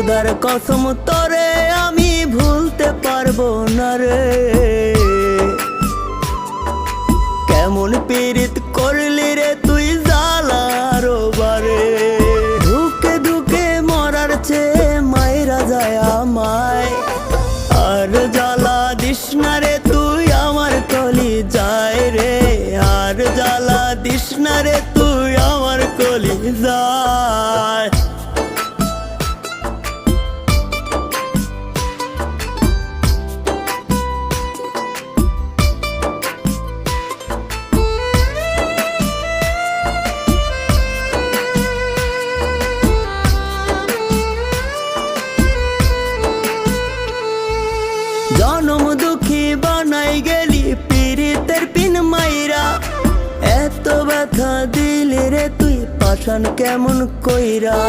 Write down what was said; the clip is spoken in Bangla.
খোদার কসম তোরে আমি ভুলতে পারবো না রে। কেমন পীড়িত করলি রে তুই জ্বালার বারে। ধুকে ধুকে মরার চেয়ে মাইরা যায় আমায়। আর জ্বালা দিস না রে তুই আমার কলি যায় রে। আর জ্বালা দিস না রে তুই আমার কলি যায়। জনম দুঃখী বানাই গেলি পীড়িতের পিন মাইরা। এত ব্যথা দিলি রে তুই পাষাণ কেমন কইরা।